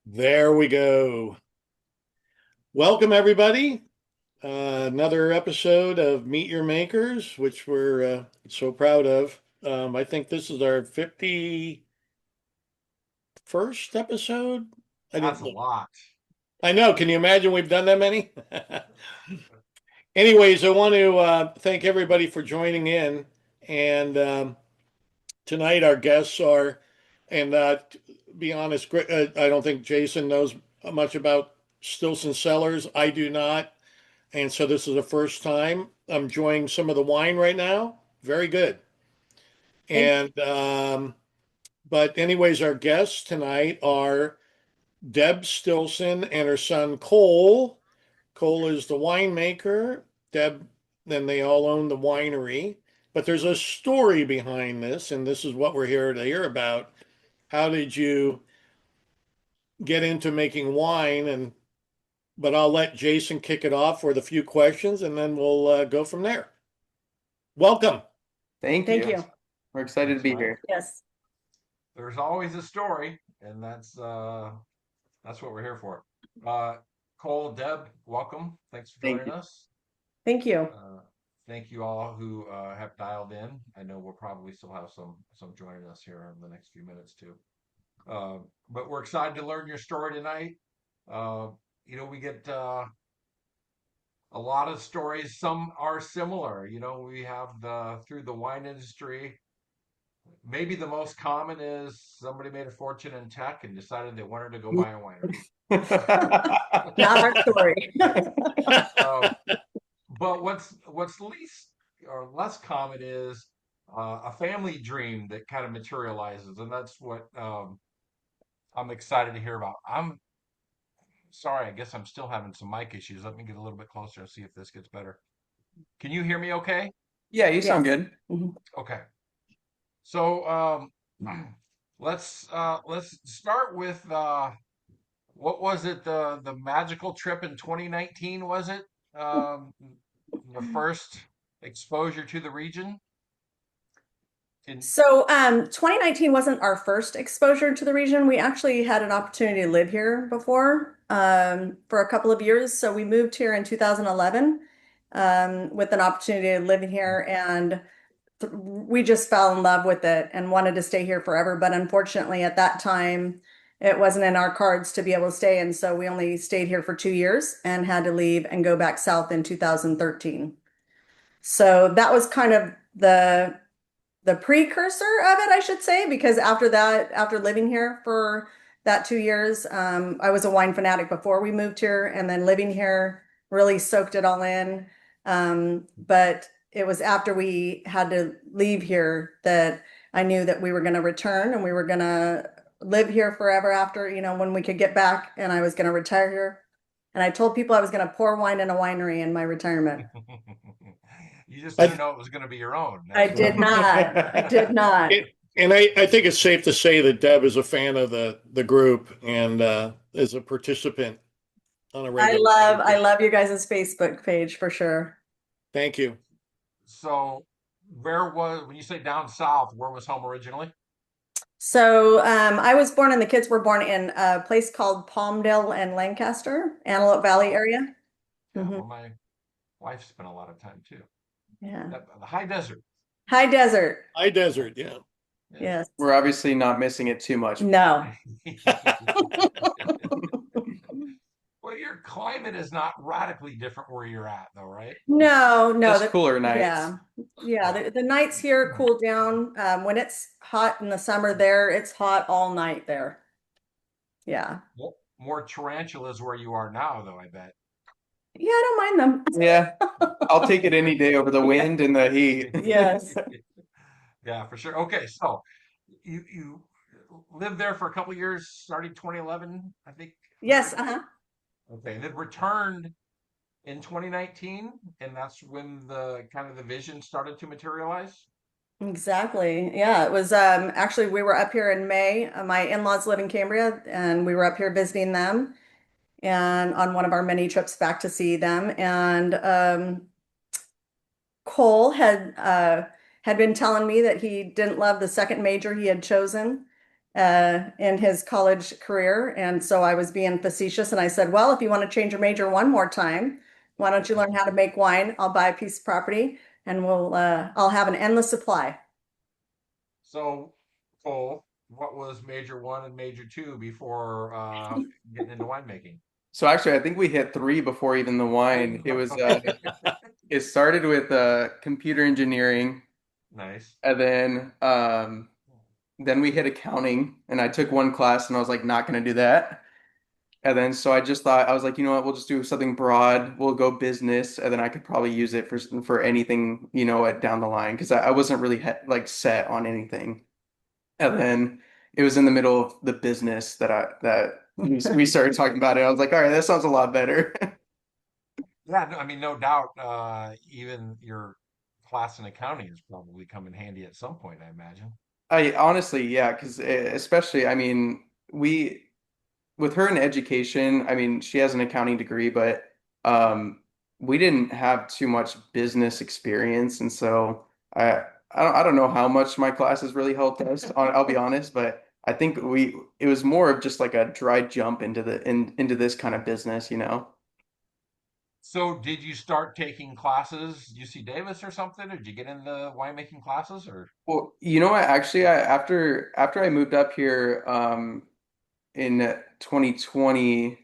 There we go. Welcome, everybody. Another episode of Meet Your Makers, which we're so proud of. I think this is our 51st episode. I That's didn't a look. lot. I know. Can you imagine we've done that many? Anyways, I want to thank everybody for joining in. And tonight, our guests are, and to be honest, I don't think Jason knows much about Stilson Cellars. I do not. And so this is the first time I'm enjoying some of the wine right now. Very good. Thank And but anyways, our guests tonight are Deb Stilson and her son Cole. Cole is the winemaker. Deb, then they all own the winery. But there's a story behind this, and this is what we're here to hear about. How did you get into making wine? And but I'll let Jason kick it off with a few questions, and then we'll go from there. Welcome. Thank Thank you. you. We're excited to Thanks, be Mike. here. Yes. There's always a story, and that's what we're here for. Cole, Deb, welcome. Thanks for Thank joining you. us. Thank you. Thank you all who have dialed in. I know we'll probably still have some joining us here in the next few minutes too. But we're excited to learn your story tonight. We get a lot of stories. Some are similar. We have through the wine industry. Maybe the most common is somebody made a fortune in tech and decided they wanted to go buy a winery. Not our story. But what's least or less common is a family dream that kind of materializes, and that's what I'm excited to hear about. I'm sorry, I guess I'm still having some mic issues. Let me get a little bit closer and see if this gets better. Can you hear me okay? Yeah, you sound Yes. good. Mhm. Okay. So let's start with what was it, the magical trip in 2019, was it? Um, the first exposure to the region? In So, 2019 wasn't our first exposure to the region. We actually had an opportunity to live here before, for a couple of years. So we moved here in 2011, with an opportunity to live in here, and we just fell in love with it and wanted to stay here forever. But unfortunately, at that time, it wasn't in our cards to be able to stay. And so we only stayed here for 2 years and had to leave and go back south in 2013. So that was kind of the precursor of it, I should say, because after that, after living here for that 2 years, I was a wine fanatic before we moved here, and then living here really soaked it all in. But it was after we had to leave here that I knew that we were going to return and we were going to live here forever after, when we could get back, and I was going to retire here. And I told people I was going to pour wine in a winery in my retirement. you just didn't I, know it was going to be your own. I That's did not. I did not. and I think it's safe to say that Deb is a fan of the group and is a participant on a I regular love I basis. love your guys' Facebook page for sure. Thank you. So where was when you say down south, where was home originally? So I was born and the kids were born in a place called Palmdale and Lancaster, Antelope Valley Oh, area. yeah, Hmm. where my wife spent a lot of time too. Yeah. The high desert. High desert. High desert, yeah. Yeah. Yes. We're obviously not missing it too much. No. Well, your climate is not radically different where you're at, though, right? No, no. Just cooler nights. Yeah. Yeah. The nights here cool down. When it's hot in the summer there, it's hot all night there. Yeah. More tarantulas where you are now, though, I bet. Yeah, I don't mind them. Yeah, I'll take it any day over the wind and the heat. Yes. Yeah, for sure. Okay, so you lived there for a couple of years, starting 2011, I think I Yes. heard. Uh-huh. Okay, and then returned in 2019, and that's when the kind of the vision started to materialize. Exactly. Yeah, it was actually we were up here in May. My in-laws live in Cambria and we were up here visiting them and on one of our many trips back to see them. And Cole had been telling me that he didn't love the second major he had chosen. in his college career. And so I was being facetious and I said, well, if you want to change your major one more time, why don't you learn how to make wine? I'll buy a piece of property and I'll have an endless supply. So, Cole, what was major one and major two before getting into winemaking? So actually, I think we hit three before even the wine. It started with computer engineering, Nice. and then we hit accounting, and I took one class, and I was like, not going to do that. And then so I just thought I was like, you know what, we'll just do something broad. We'll go business, and then I could probably use it for anything, down the line because I wasn't really like set on anything. And then it was in the middle of the business that we started talking about it. I was like, all right, that sounds a lot better. Yeah, no, I mean, no doubt, even your class in accounting has probably come in handy at some point, I imagine. I honestly, yeah, because especially, I mean, we with her in education, I mean, she has an accounting degree, but um, we didn't have too much business experience, and so I don't know how much my classes really helped us. I'll be honest, but I think it was more of just like a dry jump into this kind of business, you know. So, did you start taking classes UC Davis or something, or did you get into winemaking classes, or? Well, you know what? Actually, after I moved up here in 2020.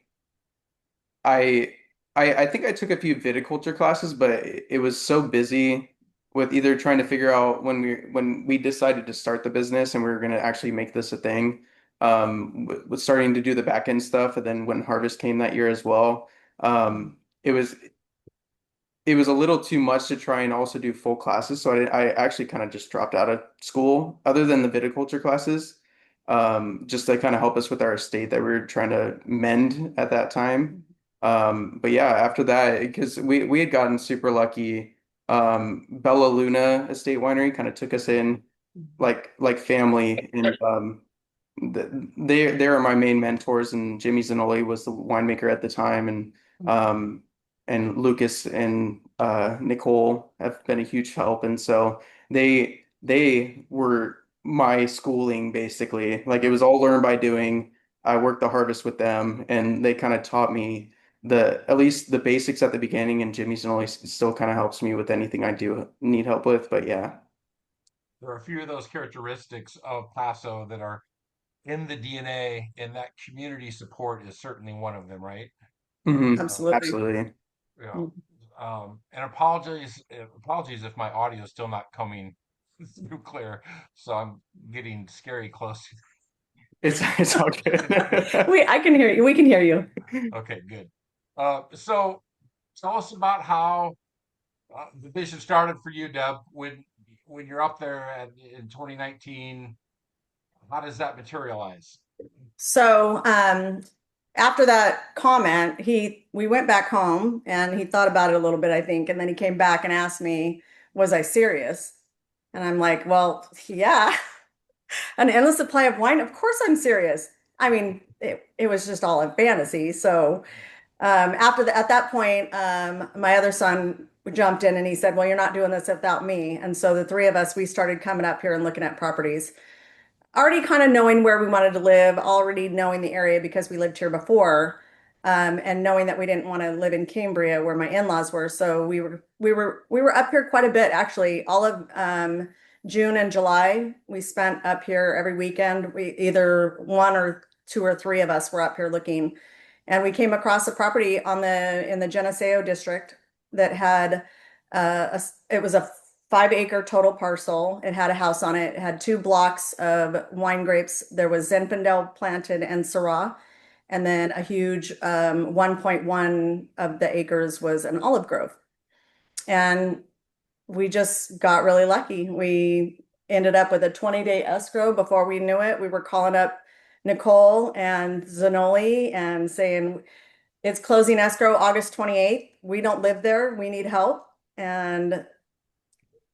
I I think I took a few viticulture classes, but it was so busy with either trying to figure out when we decided to start the business and we were going to actually make this a thing, with starting to do the back end stuff, and then when harvest came that year as well, it was a little too much to try and also do full classes. So I actually kind of just dropped out of school, other than the viticulture classes, just to kind of help us with our estate that we were trying to mend at that time. But yeah, after that, because we had gotten super lucky, Bella Luna Estate Winery kind of took us in like family, and they are my main mentors, and Jimmy Zanoli was the winemaker at the time, and Lucas and Nicole have been a huge help, and so they were my schooling basically. Like it was all learned by doing. I worked the harvest with them, and they kind of taught me at least the basics at the beginning. And Jimmy Zanoli still kind of helps me with anything I do need help with. But yeah. There are a few of those characteristics of Paso that are in the DNA, and that community support is certainly one of them, right? Absolutely. Absolutely. Yeah. And apologies if my audio is still not coming through clear. So I'm getting scary close. It's all good. I can hear you. We can hear you. Okay, good. So tell us about how the vision started for you, Deb. When you're up there in 2019, how does that materialize? So, after that comment, we went back home and he thought about it a little bit, I think, and then he came back and asked me, was I serious? And I'm like, well, yeah, an endless supply of wine. Of course I'm serious. I mean, it was just all in fantasy. So, at that point, my other son jumped in and he said, well, you're not doing this without me. And so the three of us, we started coming up here and looking at properties, already kind of knowing where we wanted to live, already knowing the area because we lived here before, and knowing that we didn't want to live in Cambria where my in-laws were. So we were up here quite a bit actually. All of June and July we spent up here every weekend. We either one or two or three of us were up here looking, and we came across a property in the Geneseo District that had it was a 5 acre total parcel. It had a house on it. It had 2 blocks of wine grapes. There was Zinfandel planted and Syrah, and then a huge 1.1 of the acres was an olive grove. And we just got really lucky. We ended up with a 20-day escrow. Before we knew it, we were calling up Nicole and Zanoli and saying, it's closing escrow August 28th. We don't live there. We need help. And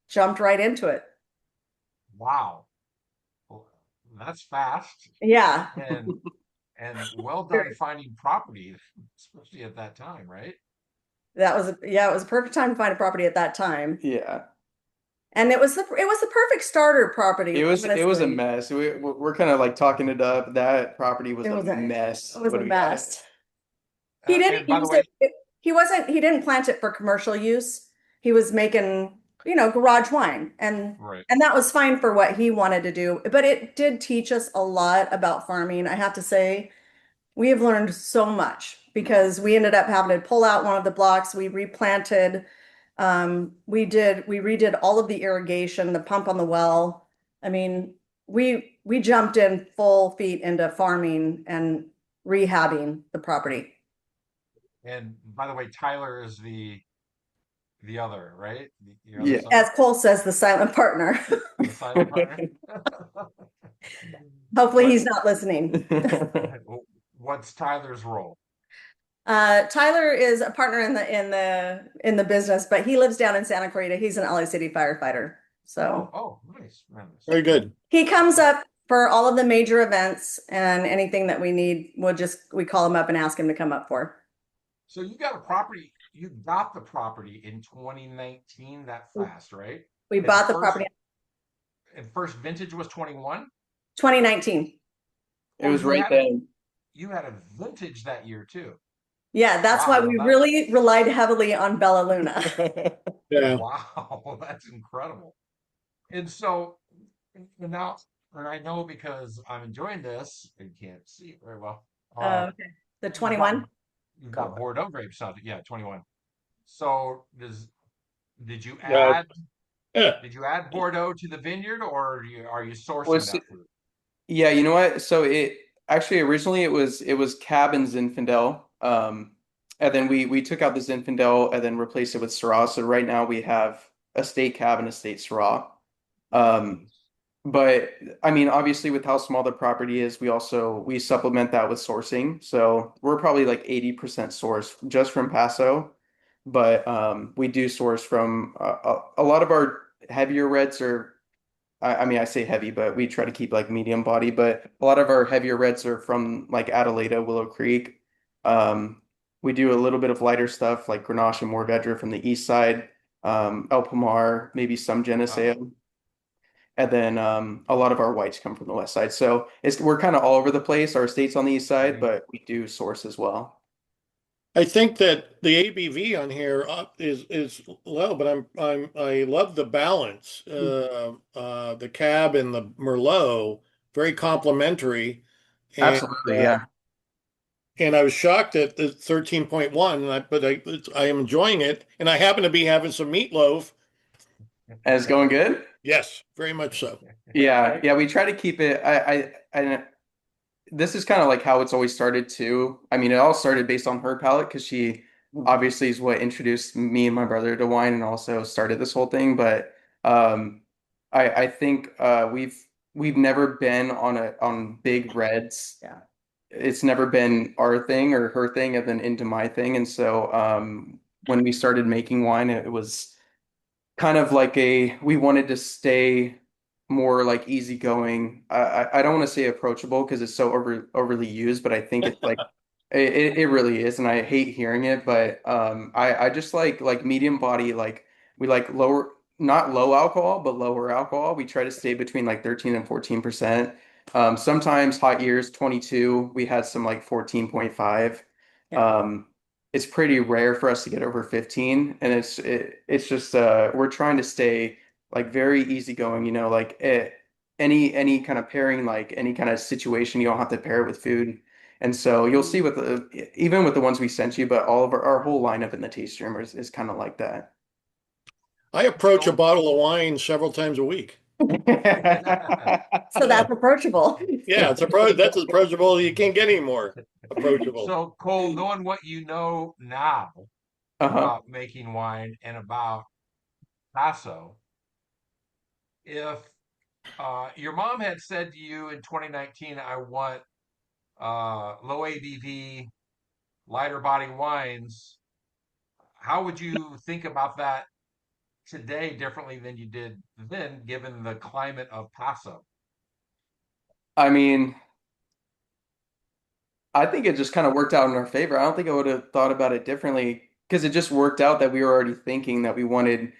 jumped right into it. Wow, well, that's fast Yeah. and well done finding property, especially at that time, right? It was a perfect time to find a property at that time. Yeah. And it was the perfect starter property, It was a honestly. mess. We're kind of like talking it up. That property was It a was a mess. it was a What do we got? mess. He didn't And by the use way, it. He didn't plant it for commercial use. He was making, garage wine right. and that was fine for what he wanted to do. But it did teach us a lot about farming. I have to say, we have learned so much because we ended up having to pull out one of the blocks. We replanted. We redid all of the irrigation, the pump on the well. I mean, we jumped in full feet into farming and rehabbing the property. And by the way, Tyler is the other, right? Your other Yeah. son, As Cole says, the silent partner. the silent partner. Hopefully What he's not listening. what's Tyler's role? Tyler is a partner in the business, but he lives down in Santa Clarita. He's an LA City firefighter. So Oh, nice, nice. Very good. he comes up for all of the major events and anything that we need, we call him up and ask him to come up for. So you got a property. You got the property in 2019 that fast, right? We And bought the property first vintage was 21. 2019. It Oh, was right then. you had a vintage that year too. Yeah, that's why Wow, we really relied heavily on Bella Luna. Yeah. wow, that's incredible. And so and now, and I know because I'm enjoying this, you can't see it very well. Okay. The You've got 21? you've got Bordeaux grapes on it. Yeah, 21. So did you Yeah. add Yeah. did you add Bordeaux to the vineyard, or are you Well, sourcing that fruit? yeah, you know what? So it actually originally it was Cab and Zinfandel. And then we took out the Zinfandel and then replaced it with Syrah. So right now we have a state Cab and a state Syrah. Um, but I mean, obviously with how small the property is, we supplement that with sourcing. So we're probably like 80% sourced just from Paso. But we do source from a lot of our heavier reds are I mean, I say heavy, but we try to keep like medium body. But a lot of our heavier reds are from like Adelaida, Willow Creek. Um, we do a little bit of lighter stuff like Grenache and Mourvèdre from the east side, El Pomar, maybe some Uh, Geneseo, and then a lot of our whites come from the west side. So we're kind of all over the place. Our estate's on the east side, mhm. but we do source as well. I think that the ABV on here is low, but I love the balance. The Cab and the Merlot, very complementary, and Absolutely, yeah. and I was shocked at the 13.1, but I am enjoying it, and I happen to be having some meatloaf. And it's going good. Yes, very much so. Yeah, yeah. We try to keep it. I this is kind of like how it's always started too. I mean, it all started based on her palate because she obviously is what introduced me and my brother to wine and also started this whole thing. But I think we've never been on big reds. Yeah. It's never been our thing or her thing and then into my thing. And so when we started making wine, it was kind of like we wanted to stay more like easygoing. I don't want to say approachable because it's so overly used, but I think it's like it really is, and I hate hearing it. But I just like medium body. Like we like lower, not low alcohol, but lower alcohol. We try to stay between like 13 and 14%. Sometimes hot years 22. We had some like 14.5. Yeah. It's pretty rare for us to get over 15, and it's just we're trying to stay like very easygoing, like any kind of pairing, like any kind of situation, you don't have to pair it with food. And so you'll see with even with the ones we sent you, but all of our whole lineup in the taste room is kind of like that. I approach a So bottle of wine several times a week. So that's approachable. Yeah, that's as approachable as you can't get any more approachable. so Cole, knowing what you know now Uh-huh. about making wine and about Paso, if your mom had said to you in 2019, I want low ABV, lighter body wines, how would you think about that today differently than you did then, given the climate of Paso? I mean, I think it just kind of worked out in our favor. I don't think I would have thought about it differently because it just worked out that we were already thinking that we wanted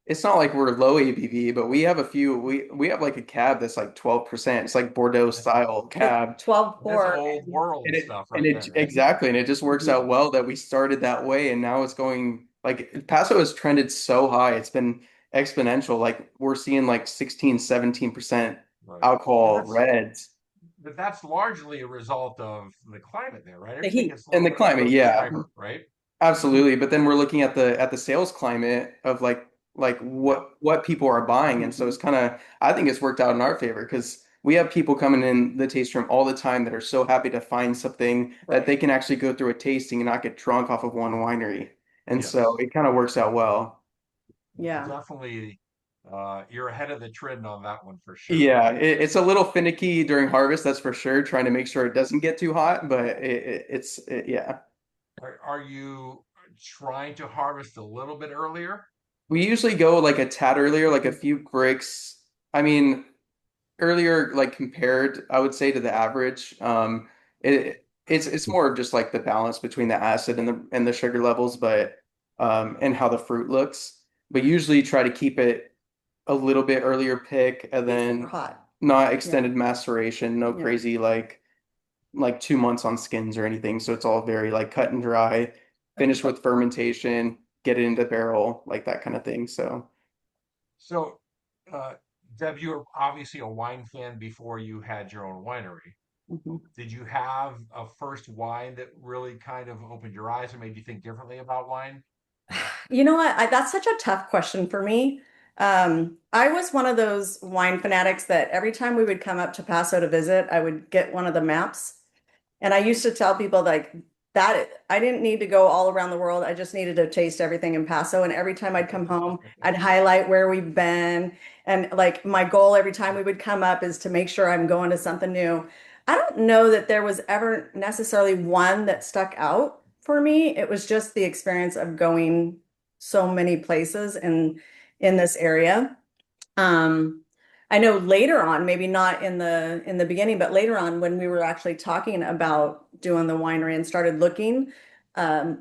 it's not like we're low ABV, but we have a few. We have like a cab that's like 12%. It's like Bordeaux style cab. 12 That's pour. old world And stuff right there, right? exactly, and it just works out well that we started that way, and now it's going like Paso has trended so high. It's been exponential. Like we're seeing like 16, 17% Right. alcohol That's reds. but that's largely a result of the climate there, right? The Everything heat. gets a And little the bit more climate, yeah. striper, right? Absolutely, but then we're looking at the sales climate of like Yeah. what people are buying, and so it's kind of I think it's worked out in our favor because we have people coming in the taste room all the time that are so happy to find something that they can actually go through a tasting and not get drunk off of one winery, and so Yes. it kind of works out well. Yeah. Definitely, you're ahead of the trend on that one for sure. Yeah, it's a little finicky during harvest, that's for sure, trying to make sure it doesn't get too hot, but yeah. Are you trying to harvest a little bit earlier? We usually go like a tad earlier, like a few bricks. I mean, earlier, like compared, I would say to the average. It's more of just like the balance between the acid and the sugar levels, but and how the fruit looks. But usually try to keep it a little bit earlier pick and It's super then hot. not Yeah. extended maceration, no Yeah. crazy like 2 months on skins or anything. So it's all very like cut and dry, finish with fermentation, get it into barrel, like that kind of thing. So. So, uh, Deb, you were obviously a wine fan before you had your own winery. Mhm. Did you have a first wine that really kind of opened your eyes or made you think differently about wine? You know what? That's such a tough question for me. I was one of those wine fanatics that every time we would come up to Paso to visit, I would get one of the maps. And I used to tell people like that I didn't need to go all around the world. I just needed to taste everything in Paso. And every time I'd come home, I'd highlight where we've been. And like my goal every time we would come up is to make sure I'm going to something new. I don't know that there was ever necessarily one that stuck out for me. It was just the experience of going so many places in this area. Um, I know later on, maybe not in the beginning, but later on when we were actually talking about doing the winery and started looking,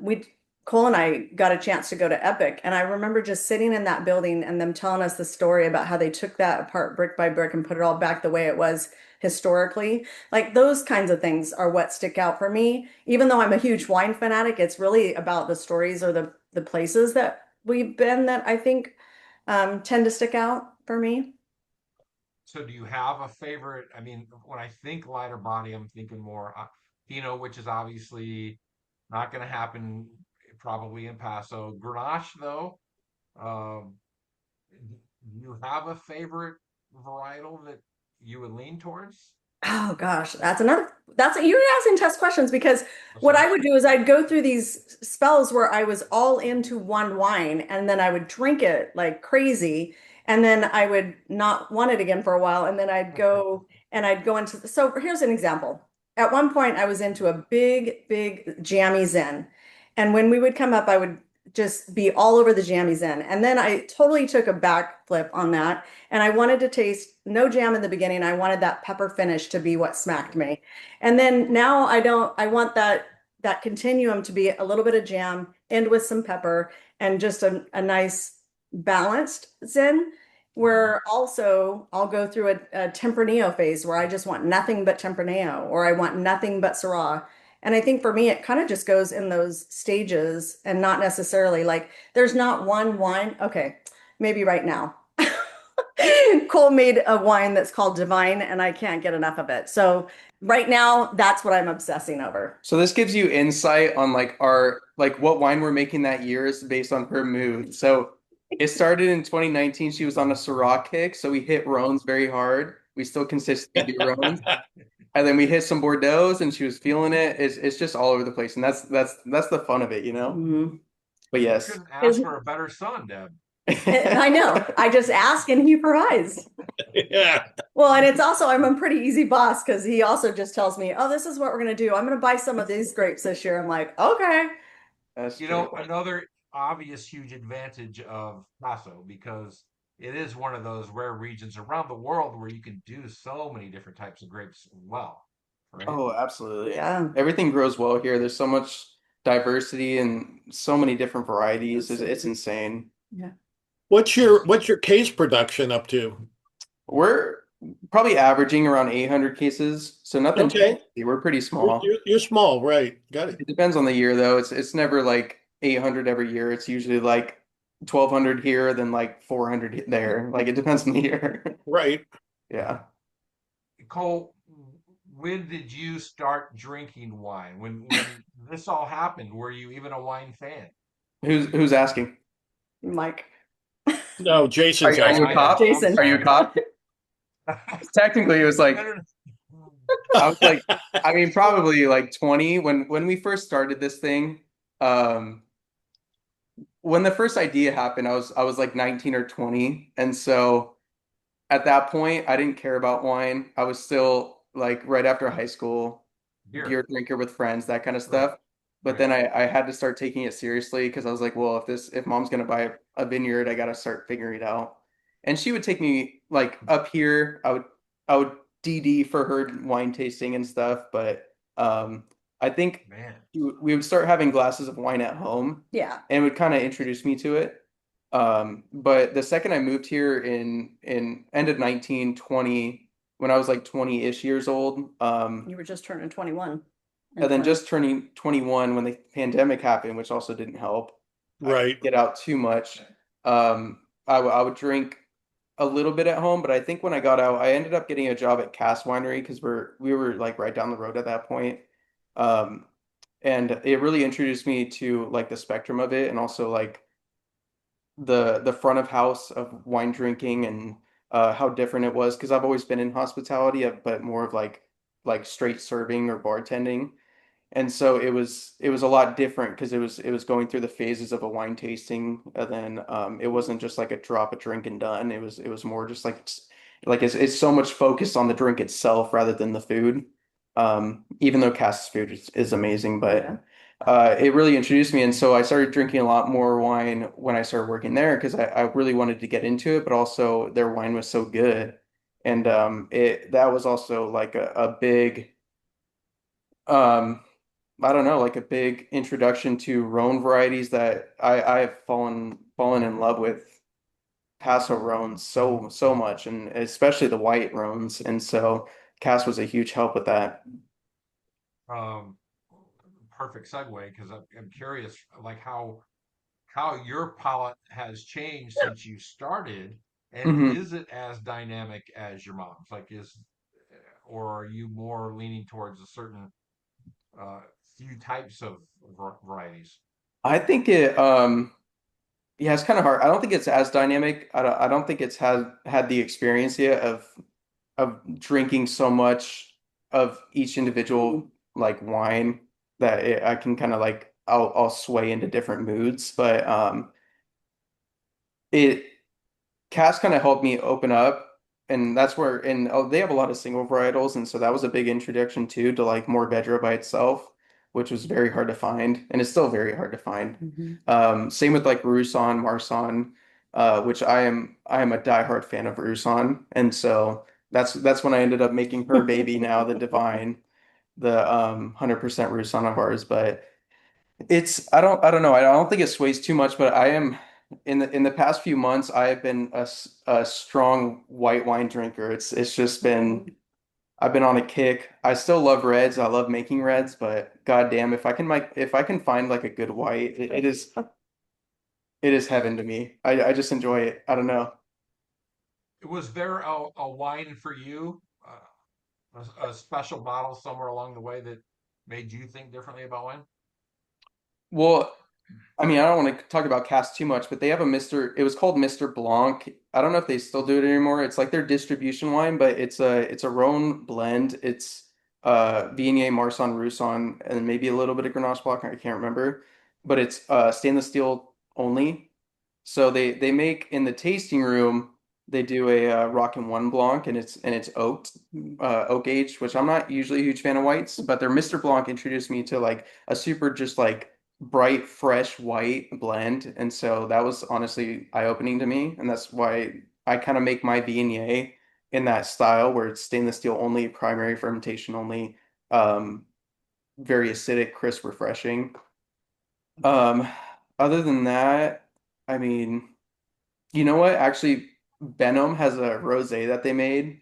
we Cole and I got a chance to go to Epic, and I remember just sitting in that building and them telling us the story about how they took that apart brick by brick and put it all back the way it was historically. Like those kinds of things are what stick out for me. Even though I'm a huge wine fanatic, it's really about the stories or the places that we've been that I think tend to stick out for me. So, do you have a favorite? I mean, when I think lighter body, I'm thinking more Pinot, which is obviously not going to happen probably in Paso. Grenache, though, um, do you have a favorite varietal that you would lean towards? Oh gosh, that's you're asking test questions because That's what what I would do is I'd go through these spells where I was all into one wine and then I would drink it like crazy and then I would not want it again for a while and then I'd go into so here's an example. At one point I was into a big jammy Zen. And when we would come up, I would just be all over the jammy Zen. And then I totally took a backflip on that and I wanted to taste no jam in the beginning. I wanted that pepper finish to be what smacked me. And then now I want that continuum to be a little bit of jam and with some pepper and just a nice balanced Zen Mhm. where also I'll go through a Tempranillo phase where I just want nothing but Tempranillo or I want nothing but Syrah. And I think for me, it kind of just goes in those stages and not necessarily like there's not one wine. Okay, maybe right now. Cole made a wine that's called Divine, and I can't get enough of it. So right now, that's what I'm obsessing over. So this gives you insight on like our like what wine we're making that year is based on her mood. So it started in 2019. She was on a Syrah kick, so we hit Rhones very hard. We still consistently do Rhones, and then we hit some Bordeaux's, and she was feeling it. It's just all over the place, and that's the fun of it, you know. Mhm. But You yes. couldn't ask for a better son, Deb. I know. I just ask and he provides. Yeah. Well, and it's also, I'm a pretty easy boss because he also just tells me, oh, this is what we're going to do. I'm going to buy some of these grapes this year. I'm like, okay. That's You true. know, another obvious huge advantage of Paso because it is one of those rare regions around the world where you can do so many different types of grapes well, right? Oh, absolutely. Yeah. Everything grows well here. There's so much diversity and so many different varieties. It's insane. Yeah. What's your case production up to? We're probably averaging around 800 cases, so nothing too Okay. crazy. We're pretty You're, small. you're, you're small, right? Got it. It depends on the year though. It's never like 800 every year. It's usually like 1200 here, then like 400 there. Like it depends on the year. Right. Yeah. Cole, when did you start drinking wine? When this all happened, were you even a wine fan? Who's asking? Mike, No, Jason's Are you a I asking. am. cop? I'm Jason. Are you a sorry. cop? Technically, it was No, like no, no. I was like, I mean, probably like 20 when we first started this thing. Um, when the first idea happened, I was like 19 or 20, and so at that point, I didn't care about wine. I was still like right after high school, Beer. beer drinker with friends, that kind of Right. stuff. But Right. then I had to start taking it seriously because I was like, well, if mom's gonna buy a vineyard, I gotta start figuring it out. And she would take me like up here. I would DD for her wine tasting and stuff. But I think Man. we would start having glasses of wine at home Yeah. and would kind of introduce me to it. But the second I moved here in end of 1920, when I was like 20-ish years old, You were just turning 21. and then just turning 21 when the pandemic happened, which also didn't help. I Right. couldn't get out too much. I would drink a little bit at home, but I think when I got out, I ended up getting a job at Cass Winery because we were like right down the road at that point. Um, and it really introduced me to like the spectrum of it and also like the front of house of wine drinking and how different it was because I've always been in hospitality, but more of like straight serving or bartending. And so it was a lot different because it was going through the phases of a wine tasting, and then it wasn't just like a drop a drink and done. It was more just like it's so much focused on the drink itself rather than the food. Even though Cass's food is amazing, Yeah. but it really introduced me, and so I started drinking a lot more wine when I started working there because I really wanted to get into it, but also their wine was so good, and it that was also like a big um I don't know, like a big introduction to Rhône varieties that I have fallen in love with Paso Rhônes so much, and especially the white Rhônes, and so Cass was a huge help with that. Um, Perfect segue because I'm curious, like how your palate has changed since you started, and Hmm. is it as dynamic as your mom's? Like, or are you more leaning towards a certain uh, few types of varieties? I think yeah, it's kind of hard. I don't think it's as dynamic. I don't think it's had the experience yet of drinking so much of each individual like wine that I can kind of like I'll sway into different moods, but it Cass kind of helped me open up, and that's where and oh, they have a lot of single varietals, and so that was a big introduction too to like Mourvèdre by itself, which was very hard to find, and it's still very hard to find. Mhm. Same with like Roussan, Marsanne, which I am a diehard fan of Roussan, and so that's when I ended up making her baby now, the Divine, the 100% Roussan of ours, but. I don't know. I don't think it sways too much, but I am in the past few months I have been a strong white wine drinker. It's just been I've been on a kick. I still love reds. I love making reds, but goddamn, if I can find like a good white, it is heaven to me. I just enjoy it. I don't know. Was there a wine for you, a special bottle somewhere along the way that made you think differently about wine? Well, I mean, I don't want to talk about Cass too much, but they have a Mr. It was called Mr. Blanc. I don't know if they still do it anymore. It's like their distribution line, but it's a Rhone blend. It's Viognier, Marsanne, Roussanne, and maybe a little bit of Grenache Blanc. I can't remember, but it's stainless steel only. So they make in the tasting room. They do a Rock and One Blanc, and it's oak aged, which I'm not usually a huge fan of whites, but their Mr. Blanc introduced me to like a super just like bright, fresh white blend. And so that was honestly eye-opening to me. And that's why I kind of make my Viognier in that style where it's stainless steel only, primary fermentation only, um, very acidic, crisp, refreshing. Um, Other than that, I mean, You know what? Actually, Benham has a rosé that they made.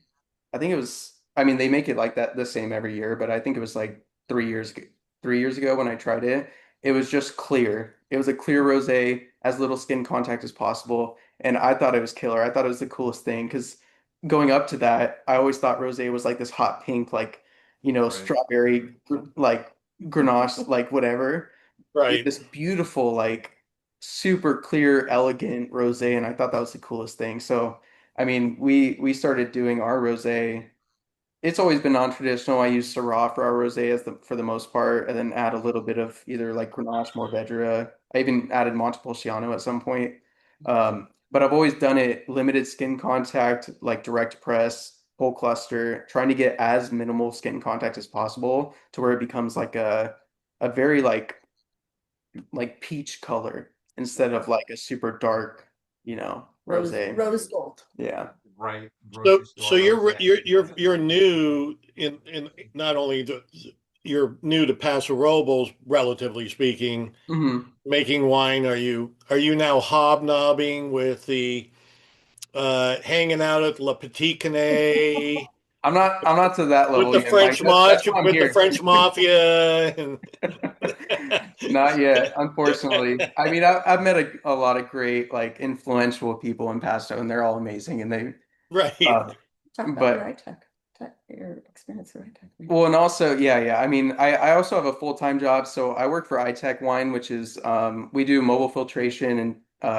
I think it was, I mean, they make it like that the same every year, but I think it was like 3 years ago when I tried it. It was just clear. It was a clear rosé, as little skin contact as possible, and I thought it was killer. I thought it was the coolest thing because going up to that, I always thought rosé was like this hot pink, like, Right. strawberry, like Grenache, like whatever. Right. This beautiful, like super clear, elegant rosé, and I thought that was the coolest thing. So, I mean, we started doing our rosé. It's always been non-traditional. I use Syrah for our rosé for the most part, and then add a little bit of either like Grenache, Mourvèdre. I even added Montepulciano at some point. But I've always done it limited skin contact, like direct press, whole cluster, trying to get as minimal skin contact as possible to where it becomes like a very like peach color instead of like a super dark, rosé. Rose gold. Yeah. Right. So, Grocery so store rosé. you're new in not only you're new to Paso Robles, relatively speaking, hmm making wine. Are you now hobnobbing with the hanging out at La Petite Canaille I'm not to that with level the yet, Mike. That's why I'm With the here. French mafia and Not yet, unfortunately. I mean, I've met a lot of great, like, influential people in Pasto, and they're all amazing. And right. uh, Talk about your but your experience with iTech. well, and also, yeah, yeah. I mean, I also have a full-time job, so I work for iTech Wine, which is we do mobile filtration and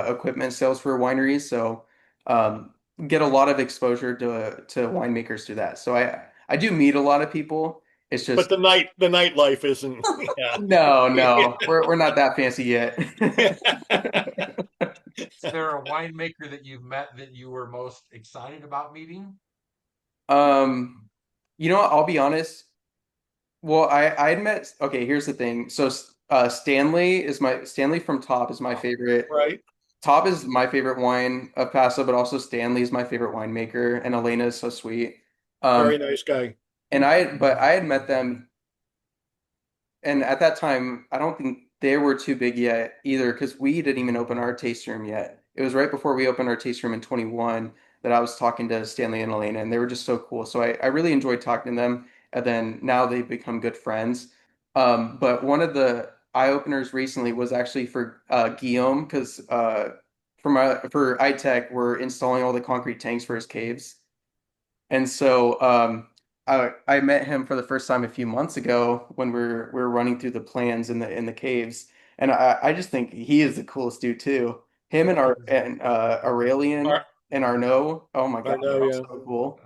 equipment sales for wineries. So um, get a lot of exposure to winemakers through that. So I do meet a lot of people. It's But just the nightlife isn't. Yeah. no, no, we're not that fancy yet. Is there a winemaker that you've met that you were most excited about meeting? Um, you know what? I'll be honest. Well, I had met. Okay, here's the thing. So, Stanley from Top is my favorite. Right. Top is my favorite wine of Paso, but also Stanley is my favorite winemaker, and Elena is so sweet. Very Um, nice guy. but I had met them, and at that time, I don't think they were too big yet either, because we didn't even open our taste room yet. It was right before we opened our taste room in 21 that I was talking to Stanley and Elena, and they were just so cool. So I really enjoyed talking to them, and then now they've become good friends. But one of the eye openers recently was actually for Guillaume, because for iTech, we're installing all the concrete tanks for his caves. And so I met him for the first time a few months ago when we're running through the plans in the caves, and I just think he is the coolest dude too. Him and Aurelian Ar- and Arnaud. Oh my God, Arno, they're all yeah. so cool.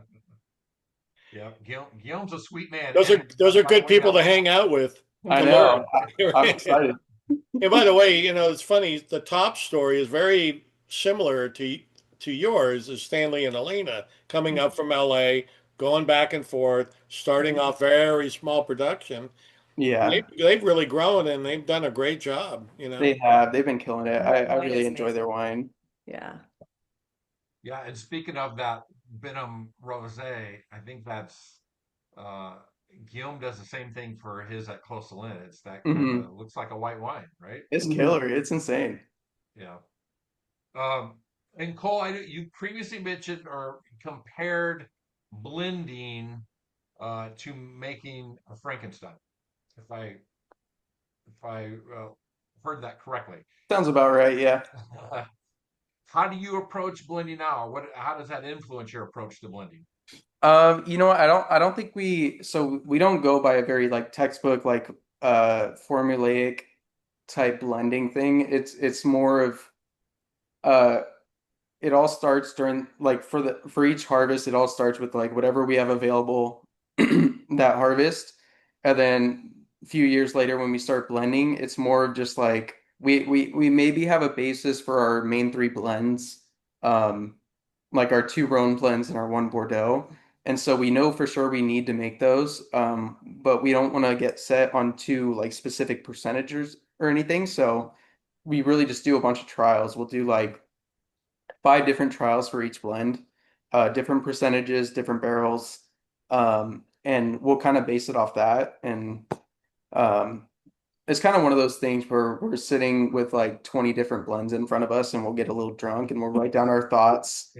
Yeah, Guillaume's a sweet man. Those are And those are by the good way, people now to hang out with, I to know. learn. I'm excited. And by the way, it's funny. The top story is very similar to yours, as Stanley and Elena coming up from LA, going back and forth, starting off very small production. Yeah, They've really grown and they've done a great job. they have. They've been killing it. I Wine really is enjoy their amazing. wine. Yeah. yeah, and speaking of that Benham Rosé, I think that's uh Guillaume does the same thing for his at Close to Lynn. It's that kind hmm of looks like a white wine, right? It's killer. It's insane. Yeah. Um, and Cole, I know you previously mentioned or compared blending to making a Frankenstein, if I heard that correctly. Sounds about right. Yeah. How do you approach blending now? How does that influence your approach to blending? What, I don't think we don't go by a very like textbook like formulaic type blending thing. It's more of uh it all starts during like for each harvest, it all starts with like whatever we have available that harvest. And then a few years later when we start blending, it's more of just like we maybe have a basis for our main three blends. Um like our two Rhône blends and our one Bordeaux. And so we know for sure we need to make those, but we don't want to get set on two like specific percentages or anything. So we really just do a bunch of trials. We'll do like 5 different trials for each blend, different percentages, different barrels, and we'll kind of base it off that. And um, it's kind of one of those things where we're sitting with like 20 different blends in front of us and we'll get a little drunk and we'll write down our thoughts.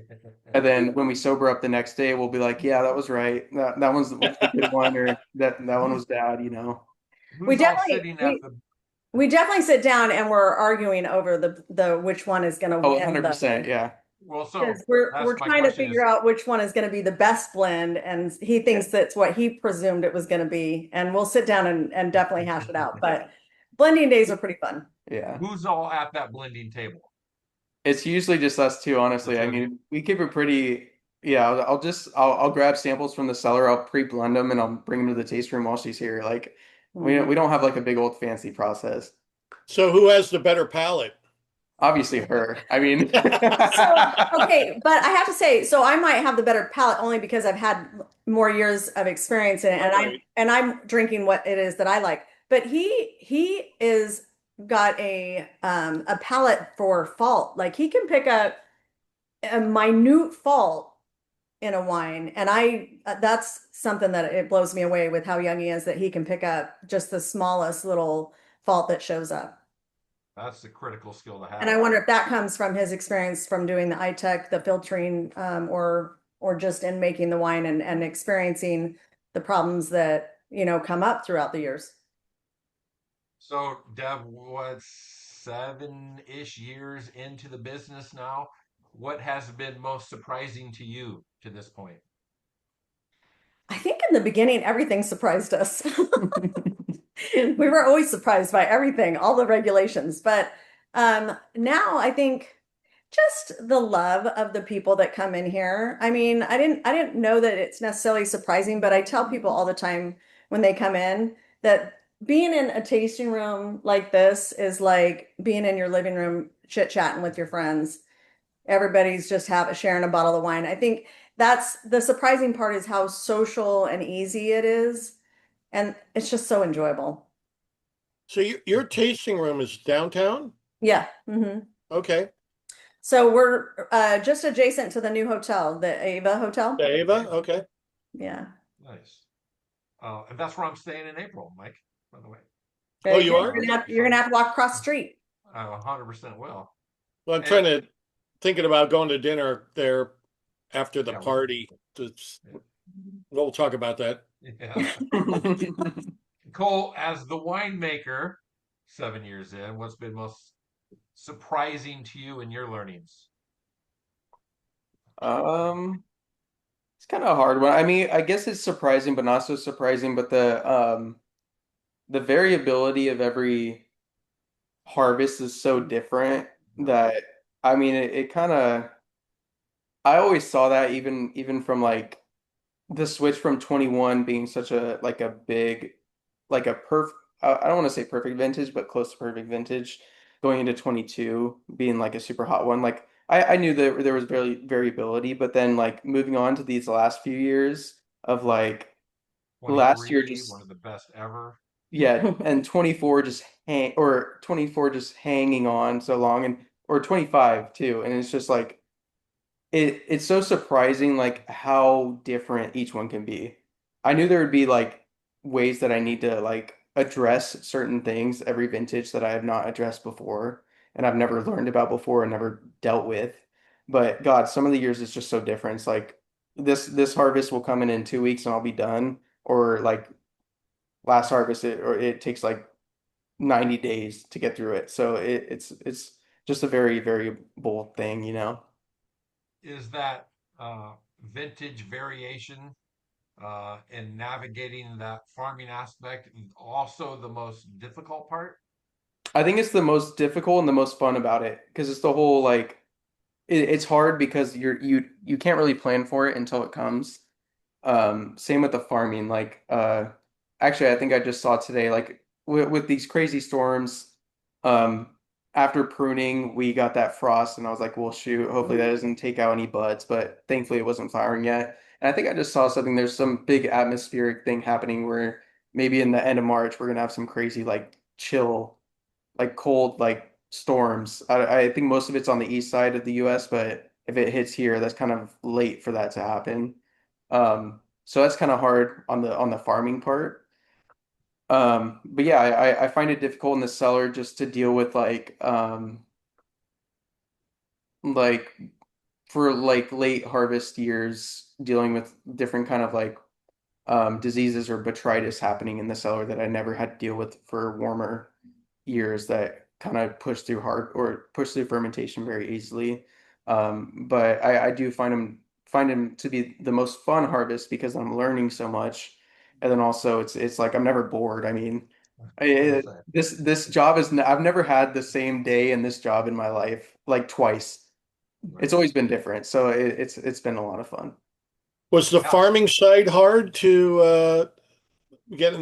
And then when we sober up the next day, we'll be like, yeah, that was right. Was a good one, or that one was bad, you know. We Who's all definitely sitting at we the? we definitely sit down and we're arguing over the which one is going to Oh, win, the 100%. Yeah. Well, so because we're that's my trying to question figure is out which one is going to be the best blend, and he thinks that's what he presumed it was going to be, and we'll sit down and definitely hash it out. But blending days are pretty fun. Yeah. who's all at that blending table? It's usually just us two, The honestly. two I of you? mean, we keep it pretty, yeah, I'll grab samples from the cellar, I'll pre-blend them and I'll bring them to the taste room while she's here. Like we don't have like a big old fancy process. So who has the better palate? Obviously her. I mean, So, okay, but I have to say, so I might have the better palate only because I've had more years of experience in it, and Right. I'm drinking what it is that I like. But he is got a palate for fault. Like he can pick a minute fault in a wine, and that's something that it blows me away with how young he is, that he can pick up just the smallest little fault that shows up. That's the critical skill to And I have. wonder if that comes from his experience from doing the iTech, the filtering, or just in making the wine and experiencing the problems that, come up throughout the years. So, Deb, what 7-ish years into the business now? What has been most surprising to you to this point? I think in the beginning, everything surprised us. We were always surprised by everything, all the regulations. But now I think just the love of the people that come in here. I mean, I didn't know that it's necessarily surprising, but I tell people all the time when they come in that being in a tasting room like this is like being in your living room chit-chatting with your friends. Everybody's just sharing a bottle of wine. I think that's the surprising part, is how social and easy it is, and it's just so enjoyable. So your tasting room is downtown? Yeah. Okay. So we're just adjacent to the new hotel, the Ava Hotel. Ava? Okay. Yeah. Nice. And that's where I'm staying in April, Mike, by the way. Oh, Very you good. are? You're gonna have to walk across the street. I 100% will. Well, I'm And thinking about going to dinner there after the yeah, party. We'll talk about that. yeah. Cole, as the winemaker, 7 years in, what's been most surprising to you in your learnings? um, it's kind of a hard one. I mean, I guess it's surprising, but not so surprising. But the variability of every harvest is so different that I mean, it kind of. I always saw that even from like the switch from 21 being such a like a big like a I don't want to say perfect vintage, but close to perfect vintage, going into 22 being like a super hot one. Like I knew that there was variability, but then like moving on to these last few years of like last year 23, one just of the best ever. yeah, and 24 just 24 just hanging on so long, and or 25 too, and it's just like it's so surprising like how different each one can be. I knew there would be like ways that I need to like address certain things every vintage that I have not addressed before and I've never learned about before and never dealt with. But God, some of the years is just so different. It's like this harvest will come in 2 weeks and I'll be done. Or like last harvest it takes like 90 days to get through it. So it's just a very variable thing, you know. Is that vintage variation and navigating that farming aspect also the most difficult part? I think it's the most difficult and the most fun about it because it's the whole like it's hard because you can't really plan for it until it comes. Same with the farming. Like actually I think I just saw today like with these crazy storms, um after pruning we got that frost and I was like, well shoot, hopefully that doesn't take out any buds, but thankfully it wasn't flowering yet. And I think I just saw something, there's some big atmospheric thing happening where maybe in the end of March we're gonna have some crazy like chill like cold like storms. I think most of it's on the east side of the US, but if it hits here, that's kind of late for that to happen. So that's kind of hard on the farming part. But yeah, I find it difficult in the cellar just to deal with like for like late harvest years, dealing with different kind of like diseases or botrytis happening in the cellar that I never had to deal with for warmer years that kind of push through hard or push through fermentation very easily. But I do find them to be the most fun harvest because I'm learning so much, and then also it's like I'm never bored. I mean, I was gonna say, this job I've never had the same day in this job in my life like twice. It's right. always been different, so it's been a lot of fun. Was the Yeah. farming side hard to get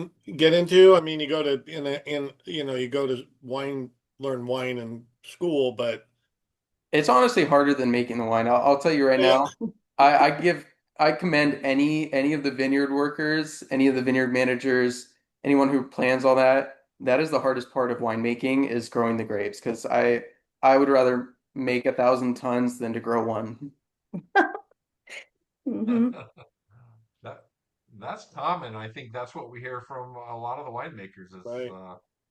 into? I mean, you go to in you know you go to learn wine in school, but It's honestly harder than making the wine. I'll tell you right yeah, now. I commend any of the vineyard workers, any of the vineyard managers, anyone who plans all that. That is the hardest part of winemaking is growing the grapes because I would rather make 1,000 tons than to grow one. Hmm. That that's common. I think that's what we hear from a lot of the winemakers is right.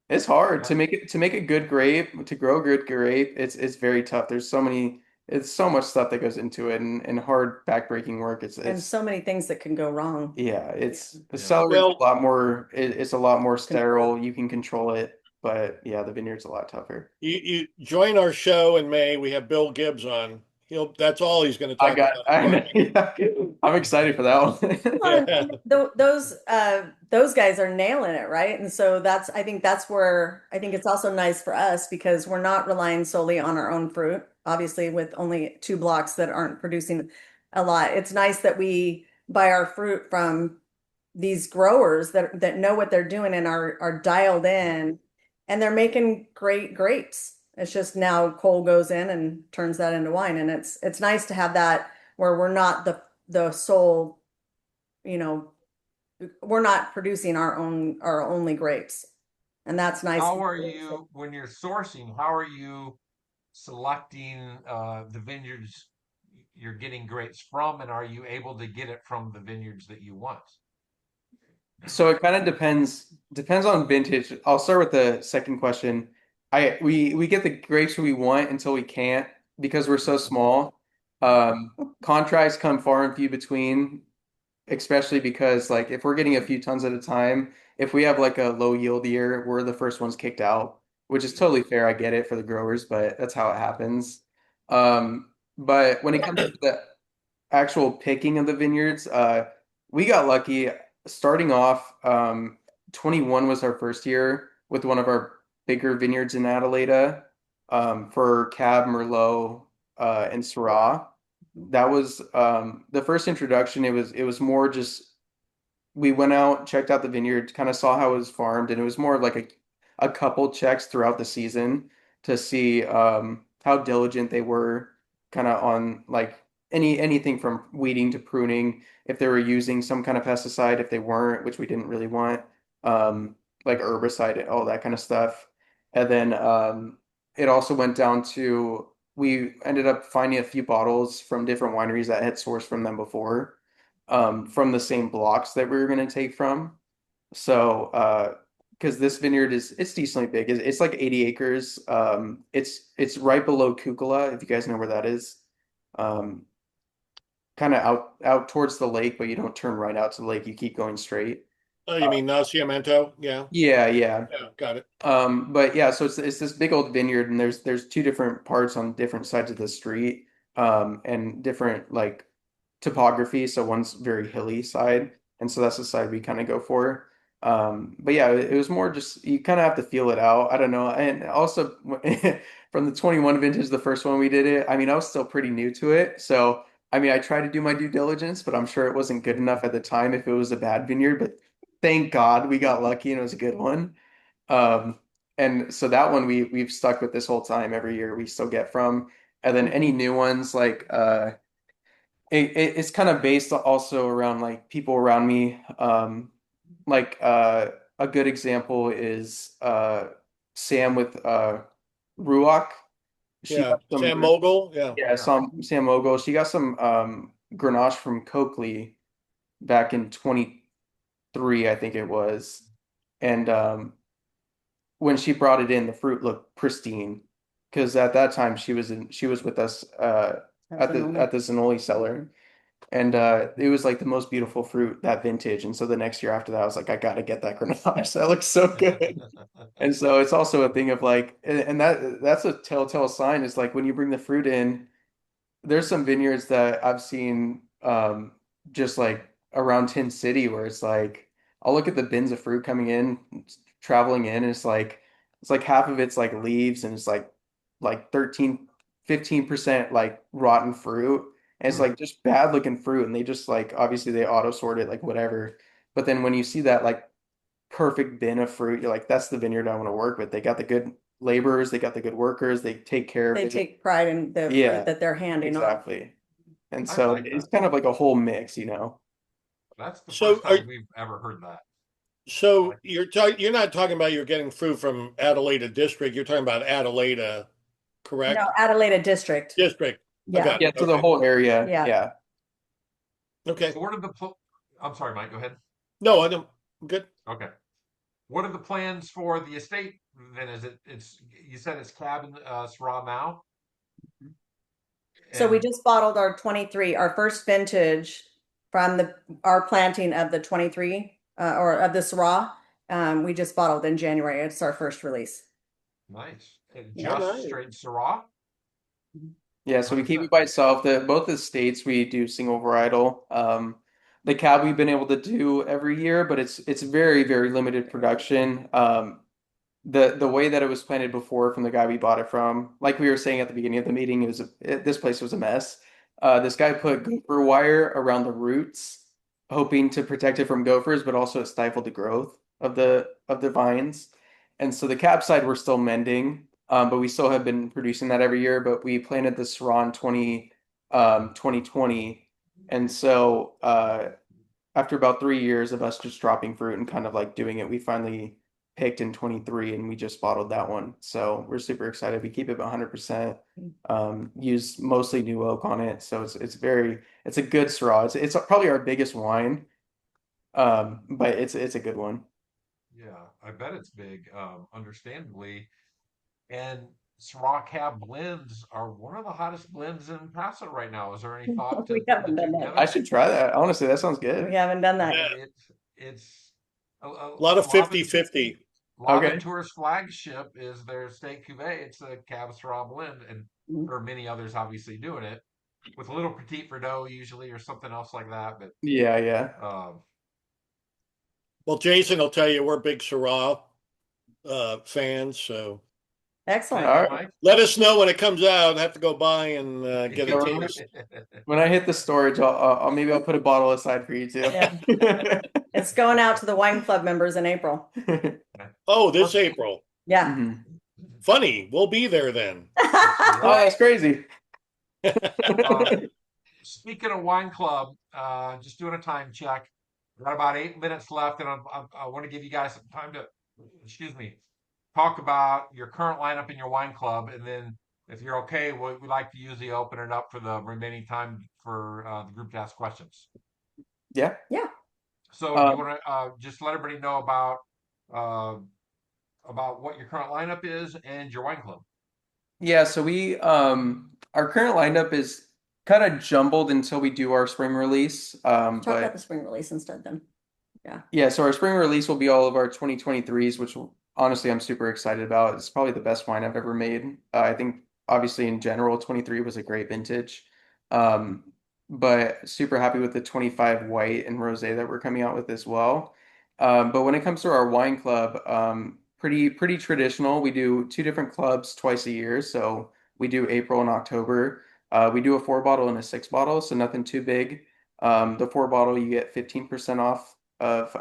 It's hard yeah, to make a good grape, to grow a good grape. It's very tough. It's so much stuff that goes into it and hard backbreaking work. And It's so many things that can go wrong. Yeah, it's the yeah. celery's a Well, lot more it's a lot more Control. sterile. You can control it, but yeah, the vineyard's a lot tougher. you join our show in May. We have Bill Gibbs on. He'll That's all he's going to talk about is I know, farming. yeah. I'm excited for that one. Well, Yeah, those guys are nailing it, right? And so I think that's where I think it's also nice for us because we're not relying solely on our own fruit. Obviously, with only two blocks that aren't producing a lot, it's nice that we buy our fruit from these growers that know what they're doing and are dialed in, and they're making great grapes. It's just now Cole goes in and turns that into wine, and it's nice to have that where we're not the sole, you know, we're not producing our only grapes, and that's nice. How are you when you're sourcing? How are you selecting the vineyards you're getting grapes from, and are you able to get it from the vineyards that you want? So it kind of depends on vintage. I'll start with the second question. We get the grapes we want until we can't because we're so small. Contracts come far and few between, especially because like if we're getting a few tons at a time, if we have like a low yield year, we're the first ones kicked out, which is totally fair. I get it for the growers, but that's how it happens. But when it comes to the actual picking of the vineyards, we got lucky starting off. 21 was our first year with one of our bigger vineyards in Adelaida, for Cab, Merlot, and Syrah. That was the first introduction. It was more just we went out, checked out the vineyard, kind of saw how it was farmed, and it was more of like a couple checks throughout the season to see how diligent they were, kind of on like anything from weeding to pruning, if they were using some kind of pesticide, if they weren't, which we didn't really want, um, like herbicide, all that kind of stuff. And then it also went down to we ended up finding a few bottles from different wineries that had sourced from them before, from the same blocks that we were going to take from. So, because this vineyard it's decently big. It's like 80 acres. It's right below Kukula, if you guys know where that is. Um, kind of out towards the lake, but you don't turn right out to the lake. You keep going straight. oh, you mean Nacimiento? Yeah, Yeah, yeah. yeah, got it. But yeah, so it's this big old vineyard, and there's two different parts on different sides of the street, and different like topography. So one's very hilly side, and so that's the side we kind of go for. But yeah, it was more just you kind of have to feel it out. I don't know, and also from the 21 vintage, the first one we did it. I mean, I was still pretty new to it, so I mean, I tried to do my due diligence, but I'm sure it wasn't good enough at the time if it was a bad vineyard. But thank God we got lucky and it was a good one. Um, and so that one we've stuck with this whole time. Every year we still get from, and then any new ones like it's kind of based also around like people around me. Like a good example is Sam with Ruach. She Yeah, got some Sam Mogul. Yeah, yeah, Yeah. some Sam Ogle. She got some Grenache from Coakley back in 23, I think it was. And when she brought it in, the fruit looked pristine because at that time she was with us That's at the Zinfandel cellar. And it was like the most beautiful fruit that vintage. And so the next year after that, I was like, I gotta get that Grenache. That looks so good. And so it's also a thing of like, and that's a telltale sign is like when you bring the fruit in, there's some vineyards that I've seen just like around Tin City where it's like I'll look at the bins of fruit coming in, traveling in, and it's like half of it's like leaves and it's like 13, 15% like rotten fruit. And it's like just bad looking fruit. And they just like obviously they auto sort it like whatever. But then when you see that like perfect bin of fruit, you're like, that's the vineyard I want to work with. They got the good laborers, they got the good workers, they take care of They it. take pride in the Yeah, fruit that they're handing off. exactly. And I so like it's that. kind of like a whole mix, you know. That's the So first are time we've ever heard that. so Like, you're not talking about you're getting fruit from Adelaida District. You're talking about Adelaida, No, correct? Adelaide District. District. I Yeah. got Yeah, it. to the Okay. whole area. Yeah. Yeah. Okay. so what are I'm sorry, Mike, go ahead. No, I don't. Good. Okay. What are the plans for the estate? Then it's you said it's Cab and Syrah now, So we and just bottled our 23, our first vintage from our planting of the 23 or of the Syrah. We just bottled in January. It's our first release. nice, and Yeah. All just right. straight Syrah. Yeah, so we How's keep that? it by itself. Both the states we do single varietal. The cab we've been able to do every year, but it's very, very limited production. The way that it was planted before from the guy we bought it from, like we were saying at the beginning of the meeting, this place was a mess. This guy put gopher wire around the roots, hoping to protect it from gophers, but also it stifled the growth of the vines. And so the cab side we're still mending, but we still have been producing that every year. But we planted the Syrah in 2020, and so after about 3 years of us just dropping fruit and kind of like doing it, we finally picked in 23 and we just bottled that one. So we're super excited. We keep it 100%. Use mostly new oak on it. So it's a good straw. It's probably our biggest wine. But it's a good one. Yeah, I bet it's big, understandably. And Syrah Cab blends are one of the hottest blends in Paso right now. Is there any thought We haven't that you done can that. give I us? should try that. Honestly, that sounds We good. haven't done I that. mean, Yeah. it's A lot a of lot of 50-50. a lot of the Okay. tourist flagship is their state cuvee. It's a Cab Syrah blend, and Mhm. there are many others obviously doing it with a little Petit Verdot usually or something else like that. But Yeah, yeah. Well, Jason will tell you we're big Syrah fans, so Excellent. thank All you, right. Mike. let us know when it comes out. I have to go by and get a Yeah, taste. when I hit the storage, maybe I'll put a bottle aside for you too. Yeah. It's going out to the wine club members in April. Oh, this April. Yeah. Mhm. Funny. We'll be there then. Oh, that's crazy. Uh, Speaking of wine club, just doing a time check. We've got about 8 minutes left, and I want to give you guys some time to, excuse me, talk about your current lineup in your wine club, and then if you're okay, we'd like to usually open it up for the remaining time for the group to ask questions. Yeah. Yeah. So, do you Um, want to just let everybody know uh, about what your current lineup is and your wine club? yeah, so we our current lineup is kind of jumbled until we do our spring release. Talk about the But spring release instead then. Yeah. yeah, so our spring release will be all of our 2023s, which honestly I'm super excited about. It's probably the best wine I've ever made. I think obviously in general 23 was a great vintage. Um, but super happy with the 25 white and rosé that we're coming out with as well. But when it comes to our wine club, pretty traditional. We do two different clubs twice a year. So we do April and October. We do a 4 bottle and a 6 bottle, so nothing too big. The 4 bottle you get 15% off of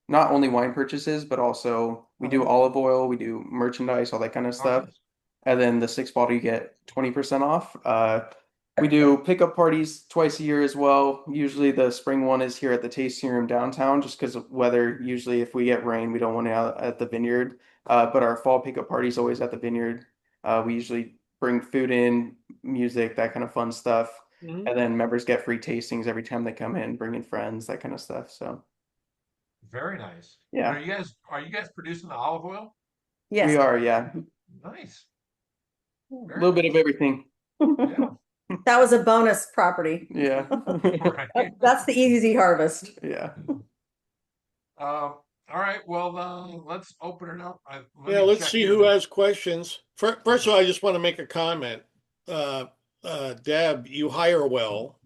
not only wine purchases, but also we do olive oil, we do merchandise, all that kind of Oh, stuff. nice. And then the 6 bottle you get 20% off. We do pickup parties twice a year as well. Usually the spring one is here at the tasting room downtown, just because of weather. Usually if we get rain, we don't want it out at the vineyard. But our fall pickup party is always at the vineyard. We usually bring food in, music, that kind of fun stuff. Mhm. And then members get free tastings every time they come in, bringing friends, that kind of stuff. So Very nice. Yeah. Are you guys producing the olive oil? We Yes. are, yeah. Nice. A Very little bit of nice. everything. Yeah. That was a bonus property. Yeah. Right. That's the easy harvest. Yeah. All right. Well, let's open it up. Let Yeah, me let's check see here. who has questions. First of all, I just want to make a comment. Uh, Deb, you hire well.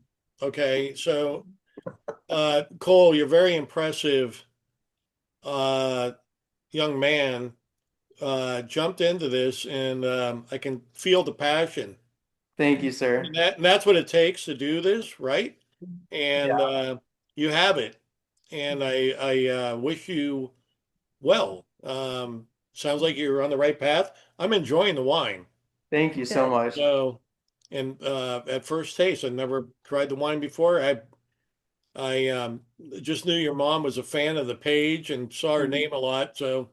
Okay, so Cole, you're very impressive, uh, young man. Jumped into this, and I can feel the passion. Thank you, sir. And that's what it takes to do this, right? And Yeah. you have it. And I wish you well. Sounds like you're on the right path. I'm enjoying the wine. Thank you so Good. much. So, and at first taste, I've never tried the wine before. I just knew your mom was a fan of the page and saw her name a lot. So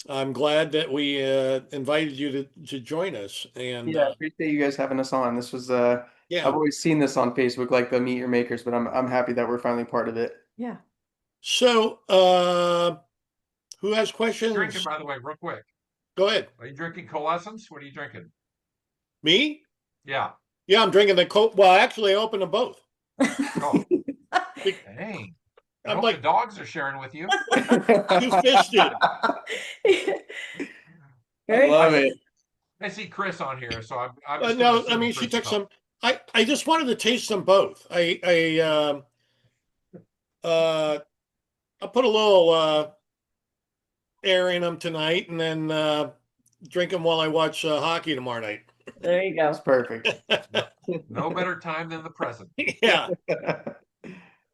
I'm glad that we invited you to join us. And Yeah, I appreciate you guys having us on. This was yeah. I've always seen this on Facebook, like the Meet Your Makers, but I'm happy that we're finally part of it. Yeah. So who has Drinking, questions? by the way, real quick. Go ahead. Are you drinking coalescence? What are you drinking? Me? Yeah. Yeah, I'm drinking the Coke. Well, actually, I opened them both. Oh, dang. I I'm hope like the dogs are sharing with you. two-fisted. I Very love good. it. I see Chris on here, so I'm just going to No, I assume mean she Chris took is some. I just wanted to taste them both. I put a little air in them tonight, and then drink them while I watch hockey tomorrow night. There you That's go. perfect. no better time than the present. Yeah.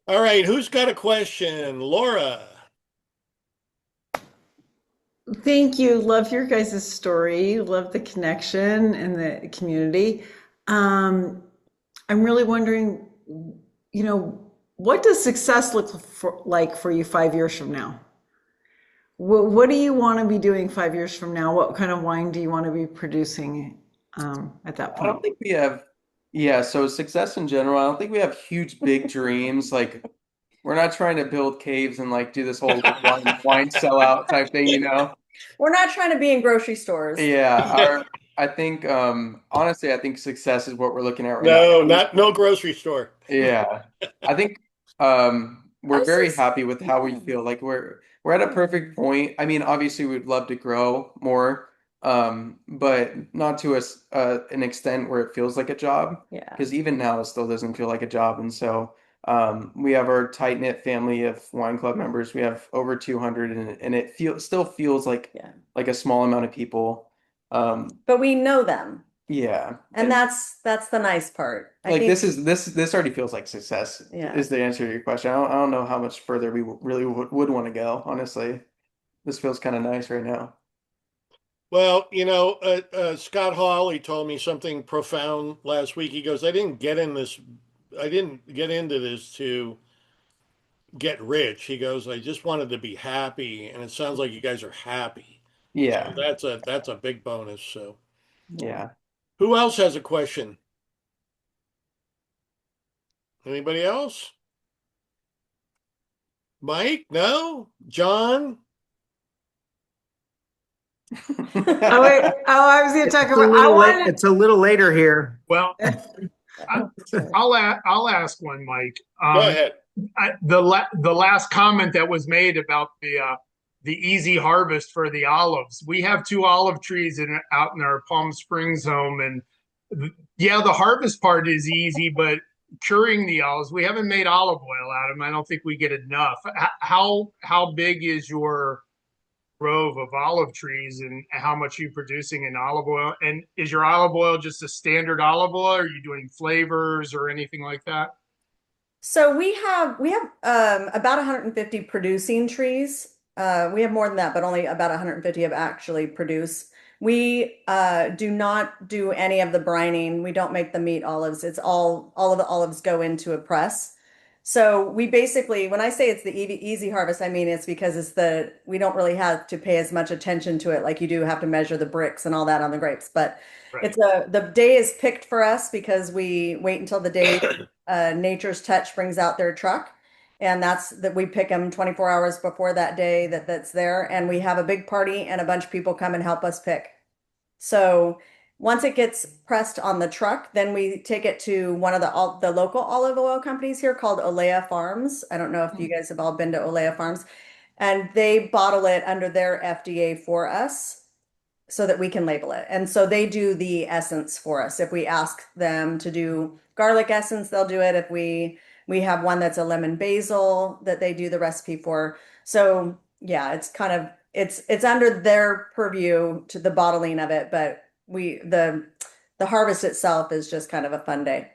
All right. Who's got a question? Laura. Thank you. Love your guys' story. Love the connection and the community. Um, I'm really wondering, what does success like for you 5 years from now? What do you want to be doing 5 years from now? What kind of wine do you want to be producing at that I don't point? think we have, yeah, so success in general, I don't think we have huge, big dreams. Like, we're not trying to build caves and like do this whole wine sellout type thing, you know? We're not trying to be in grocery stores. Yeah, I think honestly, I think success is what we're looking at right No, now. no grocery store. Yeah. I think we're Oh, very so happy with how we yeah. feel. Like we're at a perfect point. I mean, obviously we'd love to grow more, but not to an extent where it feels like a job. Yeah. Because even now it still doesn't feel like a job. And so we have our tight-knit family of wine club members. We have over 200 and it still feels like Yeah. a small amount of people. But we know them. Yeah. And that's the nice part. I Like think, this already feels like success yeah. is the answer to your question. I don't know how much further we really would want to go, honestly. This feels kind of nice right now. Well, Scott Hall, he told me something profound last week. He goes, I didn't get into this to get rich. He goes, I just wanted to be happy. And it sounds like you guys are happy. So Yeah. that's a big bonus. So Yeah. who else has a question? Anybody else? Mike? No? John? Oh, wait. Oh, I was going to talk It's a about, little late. It's a little later here. Well, I'll ask one, Mike. Go ahead. The last comment that was made about the easy harvest for the olives. We have 2 olive trees out in our Palm Springs home, and yeah, the harvest part is easy, but curing the olives, we haven't made olive oil out of them. I don't think we get enough. How big is your grove of olive trees, and how much are you producing in olive oil? And is your olive oil just a standard olive oil? Or are you doing flavors or anything like that? So we have about 150 producing trees. We have more than that, but only about 150 have actually produced. We do not do any of the brining. We don't make the meat olives. It's all of the olives go into a press. So we basically, when I say it's the easy harvest, I mean it's because we don't really have to pay as much attention to it like you do have to measure the bricks and all that on the grapes. But Right. the day is picked for us because we wait until the day nature's touch brings out their truck. And that's that we pick them 24 hours before that day that's there. And we have a big party and a bunch of people come and help us pick. So once it gets pressed on the truck, then we take it to one of the local olive oil companies here called Olea Farms. I don't know if you guys have all been to Olea Farms, and they bottle it under their FDA for us so that we can label it. And so they do the essence for us. If we ask them to do garlic essence, they'll do it. If we have one that's a lemon basil that they do the recipe for. So yeah, it's kind of it's under their purview to the bottling of it, but the harvest itself is just kind of a fun day.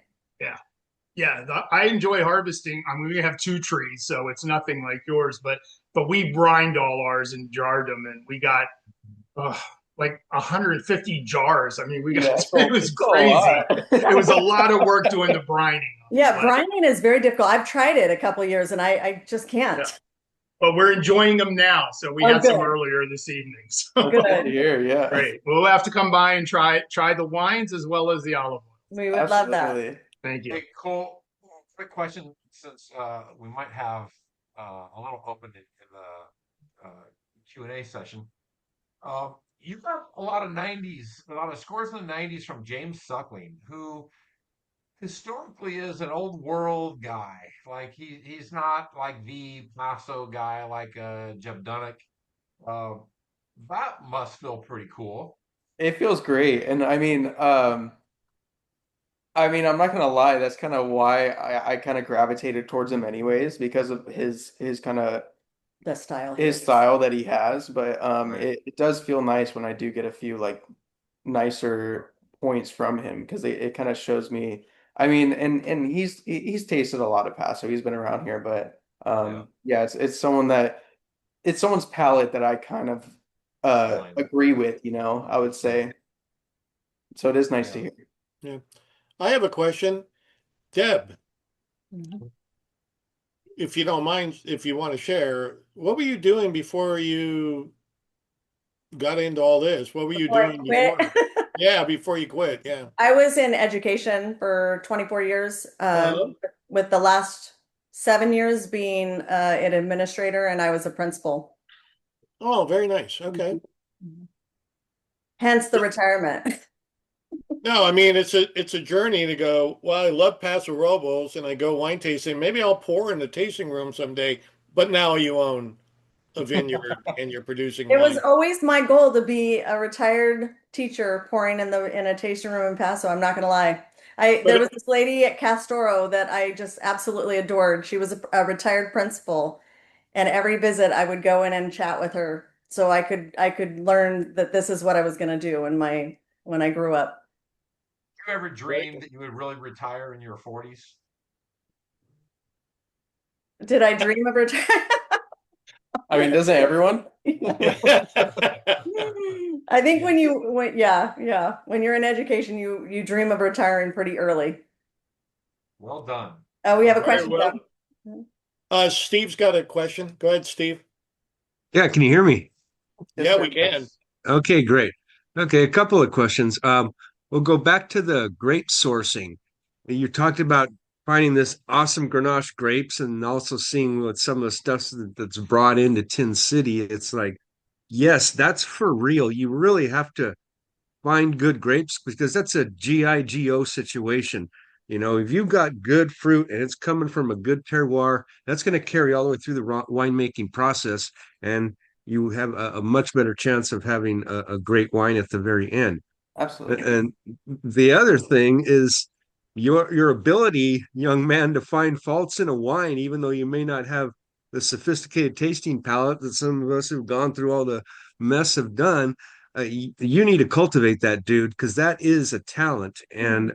Yeah, I enjoy harvesting. I mean, we have 2 trees, so it's nothing like yours, but we brined all ours and jarred them, and we got like 150 jars. I mean, we got it was crazy. It was a lot of work doing the brining. Yeah, brining is very difficult. I've tried it a couple of years and I just can't. Yeah. But we're enjoying them now. So we had some earlier this evening. So good. Here, yeah. Great. We'll have to come by and try the wines as well as the olive oil. We would love that. Thank you. Hey, Cole, quick question, since we might have a little open in the Q&A session. You got a lot of scores in the 90s from James Suckling, who historically is an old world guy. Like he's not like the Paso guy like Jeb Dunnick. That must feel pretty cool. It feels great. And I'm not gonna lie, that's kind of why I kind of gravitated towards him anyways, because of his kind of his style that he has. But it does feel nice when I do get a few like nicer points from him, because it kind of shows me. I mean, and he's tasted a lot of Paso. He's been around here, but yeah, it's someone's palate that I kind of agree with, I would say. So it is nice to hear. Yeah. I have a question. Deb, if you don't mind, if you want to share, what were you doing before you got into all this? What were you doing before? Yeah, before you quit. Yeah. I was in education for 24 years, with the last 7 years being an administrator, and I was a principal. Oh, very nice. Okay. Hence the retirement. No, I mean it's a journey to go, well, I love Paso Robles and I go wine tasting. Maybe I'll pour in the tasting room someday, but now you own a vineyard and you're producing It wine. was always my goal to be a retired teacher pouring in a tasting room in Paso. I'm not gonna lie. There was this lady at Castoro that I just absolutely adored. She was a retired principal, and every visit I would go in and chat with her so I could learn that this is what I was gonna do when I grew up. You ever dreamed that you would really retire in your 40s? Did I dream of retirement? I mean, doesn't everyone? I think when you're in education, you dream of retiring pretty early. Well done. Oh, we have a question. Steve's got a question. Go ahead, Steve. Yeah, can you hear me? Yeah, we can. Okay, great. Okay, a couple of questions. We'll go back to the grape sourcing. You talked about finding this awesome Grenache grapes and also seeing what some of the stuff that's brought into Tin City. It's like, yes, that's for real. You really have to find good grapes because that's a GIGO situation. If you've got good fruit and it's coming from a good terroir, that's going to carry all the way through the winemaking process, and you have a much better chance of having a great wine at the very end. Absolutely. And the other thing is your ability, young man, to find faults in a wine, even though you may not have the sophisticated tasting palate that some of us who've gone through all the mess have done. You need to cultivate that, dude, because that is a talent and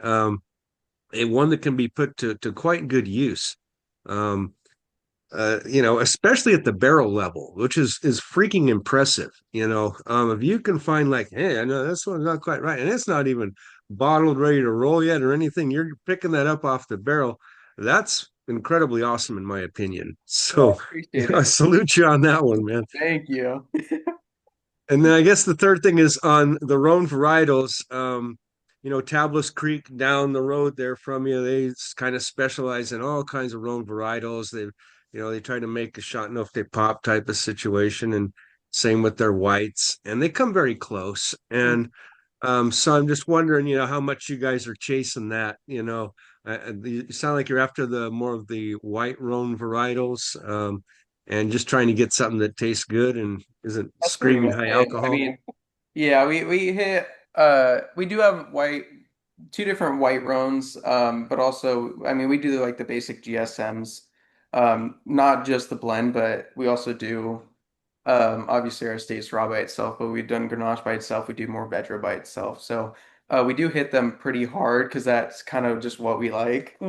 one that can be put to quite good use. Especially at the barrel level, which is freaking impressive. If you can find like, hey, I know this one's not quite right, and it's not even bottled, ready to roll yet or anything, you're picking that up off the barrel. That's incredibly awesome, in my opinion. So I salute you on that one, man. Thank you. And then I guess the third thing is on the Rhône varietals. Tablas Creek down the road there from you, they kind of specialize in all kinds of Rhône varietals. They've They try to make a shot no if they pop type of situation, and same with their whites, and they come very close. And so I'm just wondering, how much you guys are chasing that. You sound like you're after the more of the white Rhone varietals, and just trying to get something that tastes good and isn't That's pretty screaming much high it. I alcohol. mean, yeah, we hit we do have two different white Rhones, but also I mean we do like the basic GSMs, not just the blend, but we also do obviously our state Syrah by itself, but we've done Grenache by itself, we do Mourvèdre by itself. So we do hit them pretty hard because that's kind of just what we like.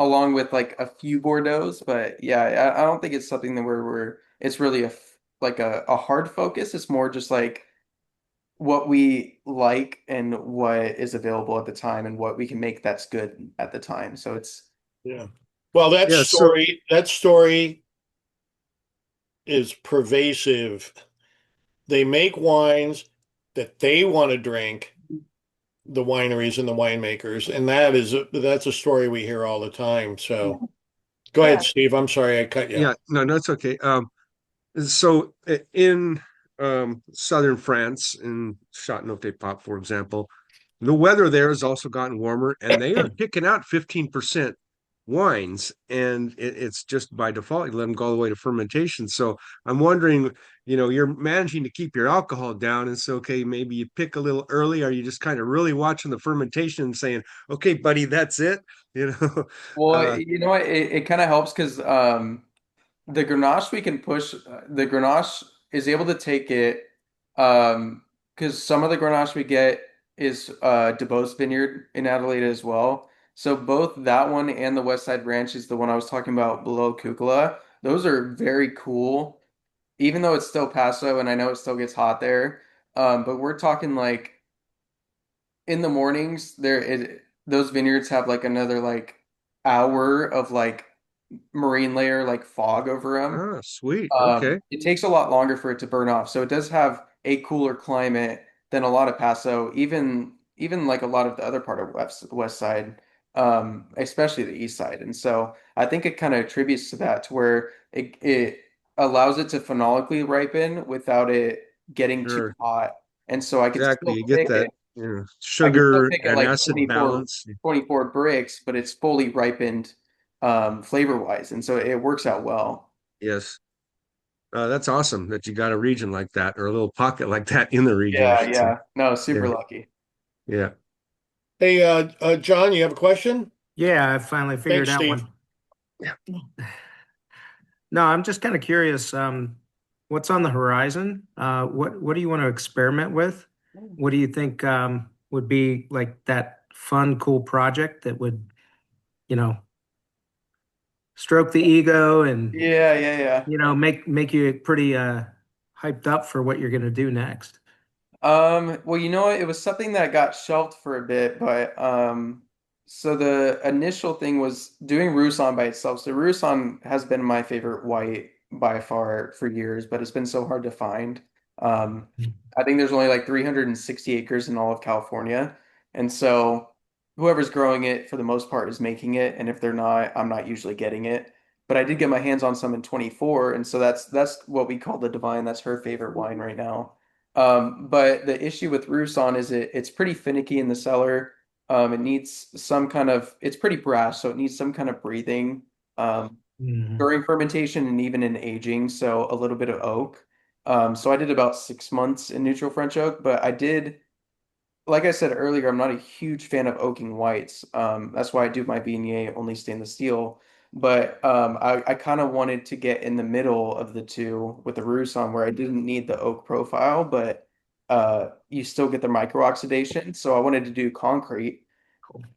Along with like a few Bordeaux's, but yeah, I don't think it's something that we're it's really like a hard focus. It's more just like what we like and what is available at the time and what we can make that's good at the time. So it's Yeah. Well, Yeah, so that story is pervasive. They make wines that they want to drink, the wineries and the winemakers, and that's a story we hear all the time. So go Yeah. ahead, Steve. I'm sorry I cut you. yeah, no, it's okay. So in southern France, in Châteauneuf-du-Pape, for example, the weather there has also gotten warmer, and they are kicking out 15% wines, and it's just by default you let them go all the way to fermentation. So I'm wondering, you're managing to keep your alcohol down, and so okay, maybe you pick a little early. Are you just kind of really watching the fermentation and saying, okay, buddy, that's it? You know, well, uh, you know what, it kind of helps because the Grenache we can push the Grenache is able to take it because some of the Grenache we get is DeBo's Vineyard in Adelaide as well. So both that one and the West Side Ranch is the one I was talking about below Kukula. Those are very cool, even though it's still Paso and I know it still gets hot there. But we're talking like in the mornings those vineyards have like another like hour of like marine layer like fog over them. sweet, okay, It takes a lot longer for it to burn off, so it does have a cooler climate than a lot of Paso, even like a lot of the other part of West Side, especially the East Side. And so I think it kind of attributes to that, to where it allows it to phonetically ripen without it getting too sure, hot. And so I could exactly. still You get pick that, it. I can still sugar pick it and like acid balance. 24 bricks, but it's fully ripened flavor wise, and so it works out well. Yes. That's awesome that you got a region like that or a little pocket like that in the region, I Yeah, should say. yeah. No, Yeah, super lucky. yeah. Hey, John, you have a question? Yeah, I finally figured Thanks, out Steve. one. No, I'm just kind of curious. What's on the horizon? What do you want to experiment with? What do you think would be like that fun, cool project that would, you know, stroke the ego and, Yeah, yeah, yeah. make you pretty hyped up for what you're gonna do next? Well, you know what? It was something that got shelved for a bit, but so the initial thing was doing Roussan by itself. So Roussan has been my favorite white by far for years, but it's been so hard to find. Um, I think there's only like 360 acres in all of California, and so whoever's growing it for the most part is making it, and if they're not, I'm not usually getting it. But I did get my hands on some in 24, and so that's what we call the Divine. That's her favorite wine right now. But the issue with Roussan is it's pretty finicky in the cellar. It needs some kind of, it's pretty brash, so it needs some kind of breathing Mhm. during fermentation and even in aging. So a little bit of oak. So I did about 6 months in neutral French oak, but I did, like I said earlier, I'm not a huge fan of oaking whites. That's why I do my Viognier only stainless steel. But I kind of wanted to get in the middle of the two with the Roussan where I didn't need the oak profile, but you still get the micro oxidation. So I wanted to do concrete.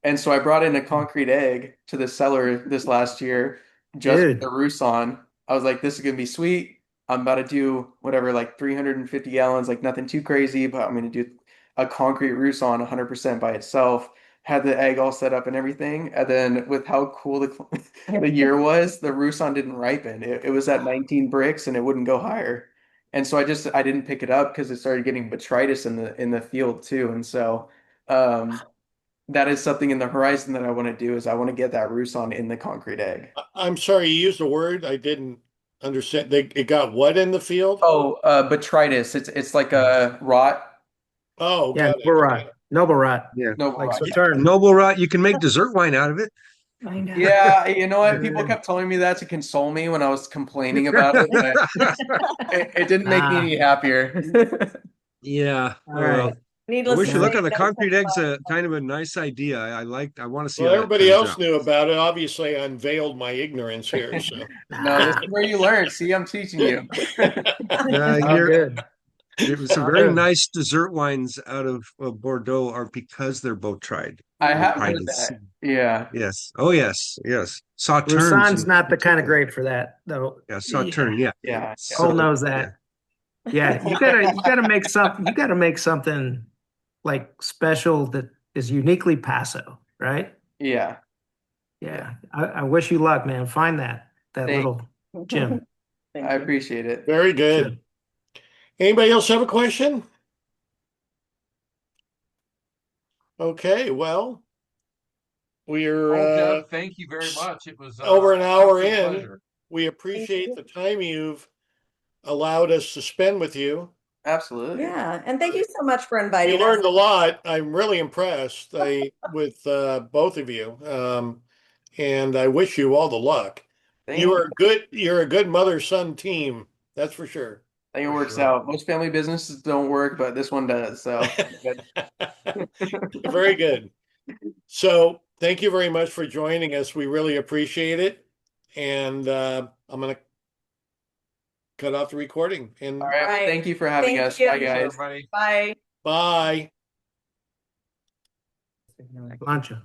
And so I brought in a concrete egg to the cellar this last year just with the Dude, Roussan. I was like, this is gonna be sweet. I'm about to do whatever, like 350 gallons, like nothing too crazy, but I'm gonna do a concrete Roussan 100% by itself. Had the egg all set up and everything. And then with how cool the year was, the Roussan didn't ripen. It was at 19 bricks and it wouldn't go higher. And so I didn't pick it up because it started getting botrytis in the field too. And so that is something in the horizon that I want to do is I want to get that Roussan in the concrete egg. I'm sorry, you used a word I didn't understand. It got what in the field? Oh, botrytis. It's like a rot. Oh, Yeah, got it. noble Okay. rot. Noble rot. Yeah. No, Like rot. Sauterne. Noble rot, you can make dessert wine out of it. I know. Yeah, you know what? People kept telling me that to console me when I was complaining about it, but it didn't make me Ah, any happier. Yeah. all Oh, well. right. I Needless wish to you luck say, on the no concrete eggs. such Kind of a nice idea. I want to see Well, how that everybody turns else out. knew about it. Obviously, I unveiled my ignorance here. So, No, this Ah, is where you learn. See, I'm teaching you. all You're good. some All very good. nice dessert wines out of Bordeaux are because they're both tried. I They're have tried heard and that. seen. Yeah. Yes. Oh yes. Yes. Sauternes Roussan's in not the kind of particular. grape for that, though. Yeah. Yeah, Sauterne. Yeah. Yeah. Cole So knows yeah. that. Yeah, you gotta make something like special that is uniquely Paso, right? Yeah. Yeah. I wish you luck, man. Find that Thank, little gem. Thank I you. appreciate it. very Sure. good. Anybody else have a question? Okay, well, we're Well, Deb, thank you very much. It was over an hour absolute in. pleasure. We appreciate the time you've allowed us to spend with you. Absolutely. Yeah, and thank you so much for We inviting us. learned a lot. I'm really impressed with both of you, and I wish you all the luck. Thank You you. are good. You're a good mother-son team. That's for sure. I think it For works sure. out. Most family businesses don't work, but this one does. So good. Very good. So thank you very much for joining us. We really appreciate it. And I'm going to cut off the recording. And All right. Right. Thank you for having Thank us. you. Bye, Thanks, guys. everybody. Bye. bye. Plancha.